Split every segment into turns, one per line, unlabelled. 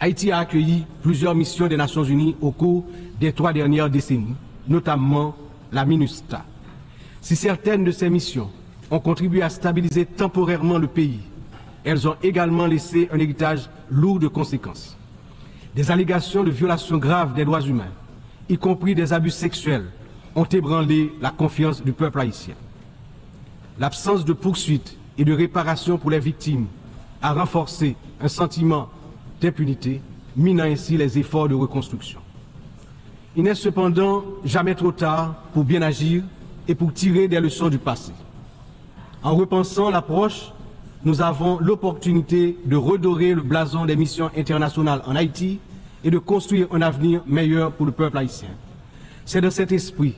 Haïti a accueilli plusieurs missions des Nations Unies au cours des 3 dernières décennies, notamment la MINUSTA. Si certaines de ces missions ont contribué à stabiliser temporairement le pays, elles ont également laissé un héritage lourd de conséquences. Des allégations de violations graves des droits humains, y compris des abus sexuels, ont ébranlé la confiance du peuple haïtien. L'absence de poursuites et de réparation pour les victimes a renforcé un sentiment d'impunité, minant ainsi les efforts de reconstruction. Il n'est cependant jamais trop tard pour bien agir et pour tirer des leçons du passé. En repensant l'approche, nous avons l'opportunité de redorer le blason des missions internationales en Haïti et de construire un avenir meilleur pour le peuple haïtien. C'est dans cet esprit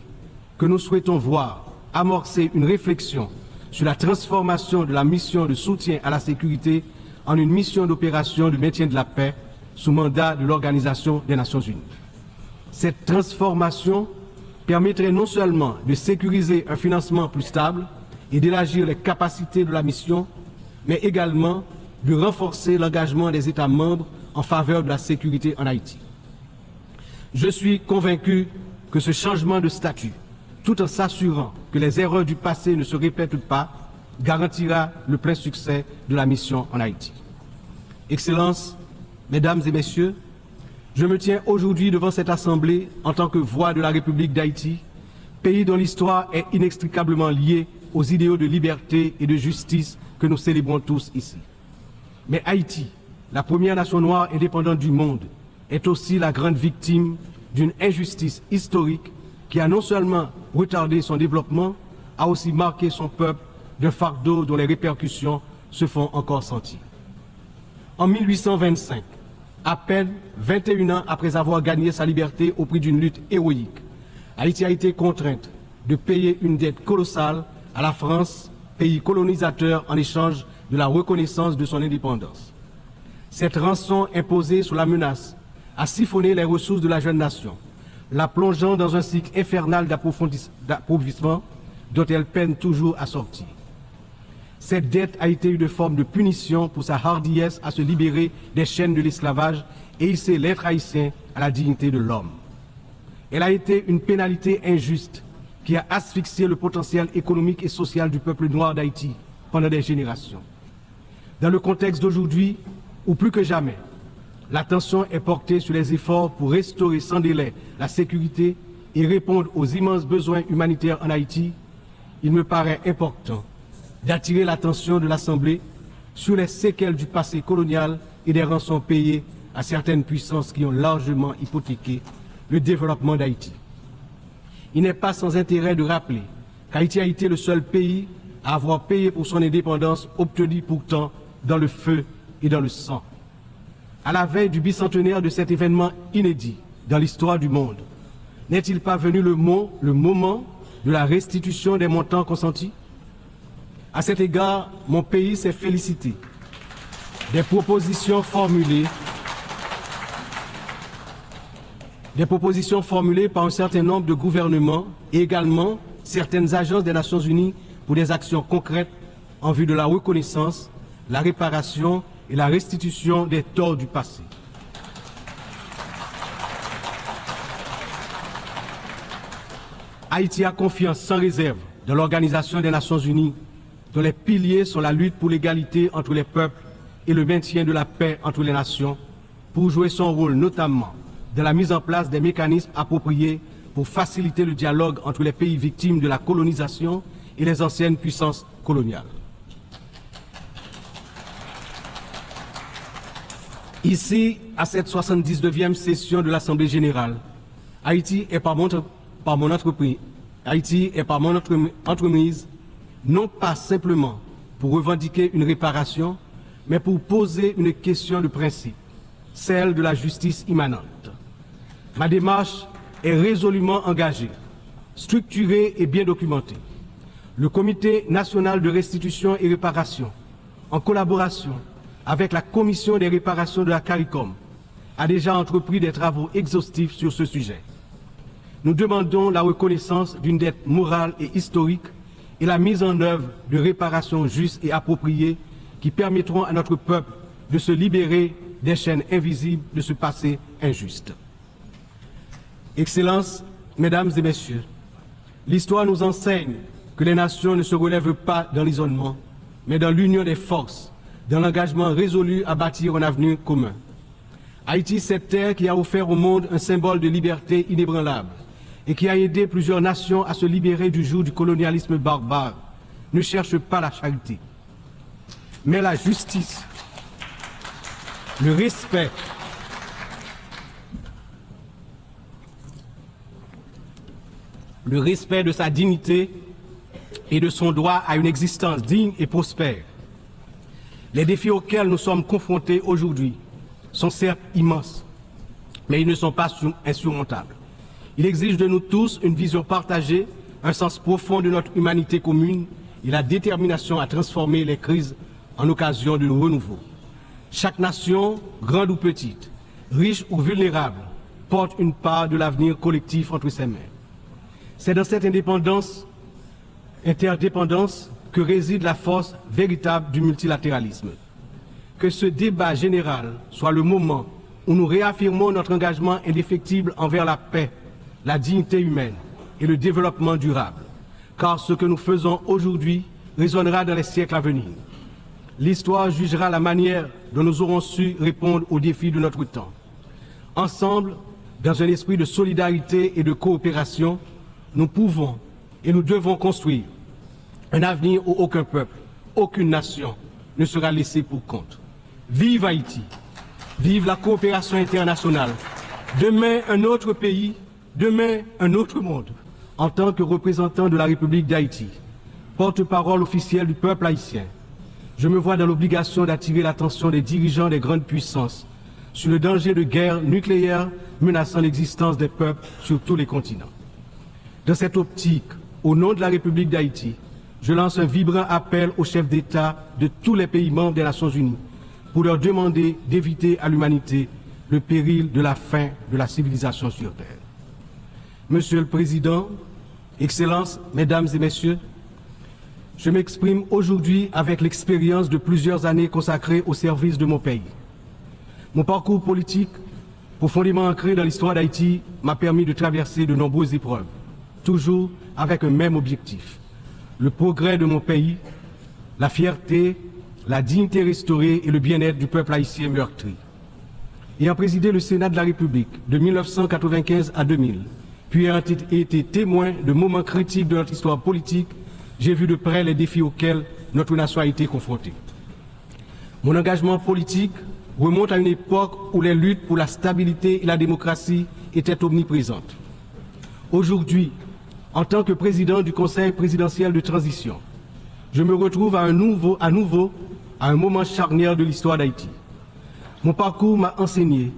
que nous souhaitons voir amorcer une réflexion sur la transformation de la mission de soutien à la sécurité en une mission d'opération de maintien de la paix sous mandat de l'Organisation des Nations Unies. Cette transformation permettrait non seulement de sécuriser un financement plus stable et d'élargir les capacités de la mission, mais également de renforcer l'engagement des États membres en faveur de la sécurité en Haïti. Je suis convaincu que ce changement de statut, tout en s'assurant que les erreurs du passé ne se répètent pas, garantira le plein succès de la mission en Haïti. Excellences, Mesdames et Messieurs, je me tiens aujourd'hui devant cette Assemblée en tant que voix de la République d'Haïti, pays dont l'histoire est inextricablement liée aux idéaux de liberté et de justice que nous célébrons tous ici. Mais Haïti, la première nation noire indépendante du monde, est aussi la grande victime d'une injustice historique qui a non seulement retardé son développement, a aussi marqué son peuple d'un fardeau dont les répercussions se font encore sentir. En 1825, à peine 21 ans après avoir gagné sa liberté au prix d'une lutte héroïque, Haïti a été contrainte de payer une dette colossale à la France, pays colonisateur, en échange de la reconnaissance de son indépendance. Cette rançon imposée sous la menace a siphonné les ressources de la jeune nation, la plongeant dans un cycle infernal d'appauvrissement dont elle peine toujours à sortir. Cette dette a été une forme de punition pour sa hardiesse à se libérer des chaînes de l'esclavage et hisser l'être haïtien à la dignité de l'homme. Elle a été une pénalité injuste qui a asphyxié le potentiel économique et social du peuple noir d'Haïti pendant des générations. Dans le contexte d'aujourd'hui, où plus que jamais, l'attention est portée sur les efforts pour restaurer sans délai la sécurité et répondre aux immenses besoins humanitaires en Haïti, il me paraît important d'attirer l'attention de l'Assemblée sur les séquelles du passé colonial et des rançons payées à certaines puissances qui ont largement hypothéqué le développement d'Haïti. Il n'est pas sans intérêt de rappeler qu'Haïti a été le seul pays à avoir payé pour son indépendance, obtenue pourtant dans le feu et dans le sang. À la veille du bicentenaire de cet événement inédit dans l'histoire du monde, n'est-il pas venu le moment de la restitution des montants consentis? À cet égard, mon pays s'est félicité des propositions formulées par un certain nombre de gouvernements et également certaines agences des Nations Unies pour des actions concrètes en vue de la reconnaissance, la réparation et la restitution des torts du passé. Haïti a confiance sans réserve dans l'Organisation des Nations Unies, dont les piliers sont la lutte pour l'égalité entre les peuples et le maintien de la paix entre les nations, pour jouer son rôle notamment dans la mise en place des mécanismes appropriés pour faciliter le dialogue entre les pays victimes de la colonisation et les anciennes puissances coloniales. Ici, à cette 79e session de l'Assemblée générale, Haïti est par mon entremise, non pas simplement pour revendiquer une réparation, mais pour poser une question de principe, celle de la justice immanente. Ma démarche est résolument engagée, structurée et bien documentée. Le Comité national de restitution et réparation, en collaboration avec la Commission des réparations de la CARICOM, a déjà entrepris des travaux exhaustifs sur ce sujet. Nous demandons la reconnaissance d'une dette morale et historique et la mise en œuvre de réparations justes et appropriées qui permettront à notre peuple de se libérer des chaînes invisibles de ce passé injuste. Excellences, Mesdames et Messieurs, l'histoire nous enseigne que les nations ne se relèvent pas dans l'isolement, mais dans l'union des forces, dans l'engagement résolu à bâtir un avenir commun. Haïti, cette terre qui a offert au monde un symbole de liberté inébranlable et qui a aidé plusieurs nations à se libérer du joug du colonialisme barbare, ne cherche pas la charité, mais la justice, le respect, de sa dignité et de son droit à une existence digne et prospère. Les défis auxquels nous sommes confrontés aujourd'hui sont certes immenses, mais ils ne sont pas insurmontables. Il exige de nous tous une vision partagée, un sens profond de notre humanité commune et la détermination à transformer les crises en occasion de renouveau. Chaque nation, grande ou petite, riche ou vulnérable, porte une part de l'avenir collectif entre ses mains. C'est dans cette interdépendance que réside la force véritable du multilatéralisme. Que ce débat général soit le moment où nous réaffirmons notre engagement indéfectible envers la paix, la dignité humaine et le développement durable, car ce que nous faisons aujourd'hui résonnera dans les siècles à venir. L'histoire jugera la manière dont nous aurons su répondre aux défis de notre temps. Ensemble, dans un esprit de solidarité et de coopération, nous pouvons et nous devons construire un avenir où aucun peuple, aucune nation ne sera laissé pour compte. Vive Haïti, vive la coopération internationale. Demain, un autre pays, demain, un autre monde. En tant que représentant de la République d'Haïti, porte-parole officielle du peuple haïtien, je me vois dans l'obligation d'attirer l'attention des dirigeants des grandes puissances sur le danger de guerre nucléaire menaçant l'existence des peuples sur tous les continents. Dans cette optique, au nom de la République d'Haïti, je lance un vibrant appel aux chefs d'État de tous les pays membres des Nations Unies pour leur demander d'éviter à l'humanité le péril de la fin de la civilisation sur Terre. Monsieur le Président, Excellences, Mesdames et Messieurs, je m'exprime aujourd'hui avec l'expérience de plusieurs années consacrées au service de mon pays. Mon parcours politique, profondément ancré dans l'histoire d'Haïti, m'a permis de traverser de nombreuses épreuves, toujours avec un même objectif: le progrès de mon pays, la fierté, la dignité restaurée et le bien-être du peuple haïtien meurtri. Ayant présidé le Sénat de la République de 1995 à 2000, puis ayant été témoin de moments critiques de notre histoire politique, j'ai vu de près les défis auxquels notre nation a été confrontée. Mon engagement politique remonte à une époque où les luttes pour la stabilité et la démocratie étaient omniprésentes. Aujourd'hui, en tant que président du Conseil présidentiel de transition, je me retrouve à nouveau à un moment charnière de l'histoire d'Haïti. Mon parcours m'a enseigné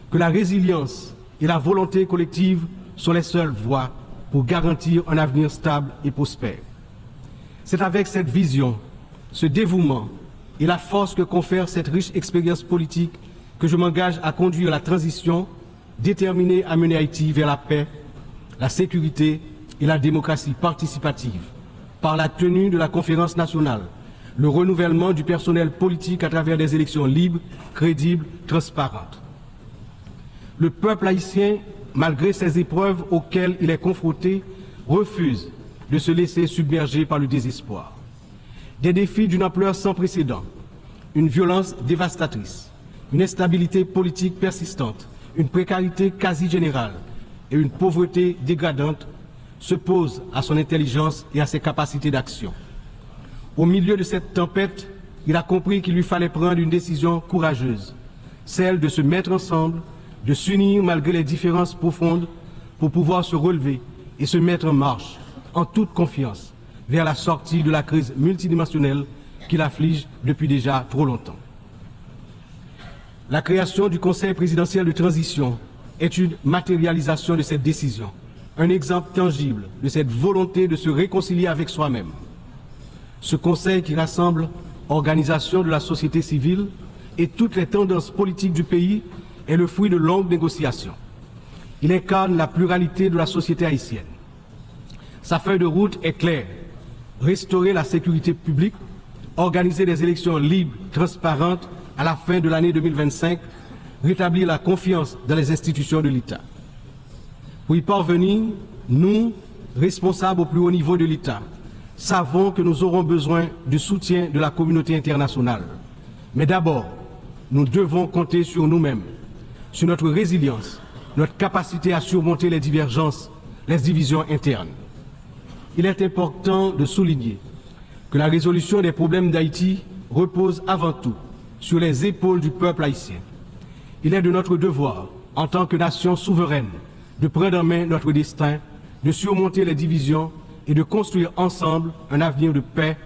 que la résilience et la volonté collective sont les seules voies pour garantir un avenir stable et prospère. C'est avec cette vision, ce dévouement et la force que confère cette riche expérience politique que je m'engage à conduire la transition, déterminée à mener Haïti vers la paix, la sécurité et la démocratie participative, par la tenue de la conférence nationale, le renouvellement du personnel politique à travers des élections libres, crédibles, transparentes. Le peuple haïtien, malgré ces épreuves auxquelles il est confronté, refuse de se laisser submerger par le désespoir. Des défis d'une ampleur sans précédent, une violence dévastatrice, une instabilité politique persistante, une précarité quasi générale et une pauvreté dégradante se posent à son intelligence et à ses capacités d'action. Au milieu de cette tempête, il a compris qu'il lui fallait prendre une décision courageuse, celle de se mettre ensemble, de s'unir malgré les différences profondes pour pouvoir se relever et se mettre en marche, en toute confiance, vers la sortie de la crise multidimensionnelle qui l'afflige depuis déjà trop longtemps. La création du Conseil présidentiel de transition est une matérialisation de cette décision, un exemple tangible de cette volonté de se réconcilier avec soi-même. Ce Conseil qui rassemble organisations de la société civile et toutes les tendances politiques du pays est le fruit de longues négociations. Il incarne la pluralité de la société haïtienne. Sa feuille de route est claire: restaurer la sécurité publique, organiser des élections libres, transparentes à la fin de l'année 2025 rétablir la confiance dans les institutions de l'État. Pour y parvenir, nous, responsables au plus haut niveau de l'État, savons que nous aurons besoin du soutien de la communauté internationale. Mais d'abord, nous devons compter sur nous-mêmes, sur notre résilience, notre capacité à surmonter les divergences, les divisions internes. Il est important de souligner que la résolution des problèmes d'Haïti repose avant tout sur les épaules du peuple haïtien. Il est de notre devoir, en tant que nation souveraine, de prendre en main notre destin, de surmonter les divisions et de construire ensemble un avenir de paix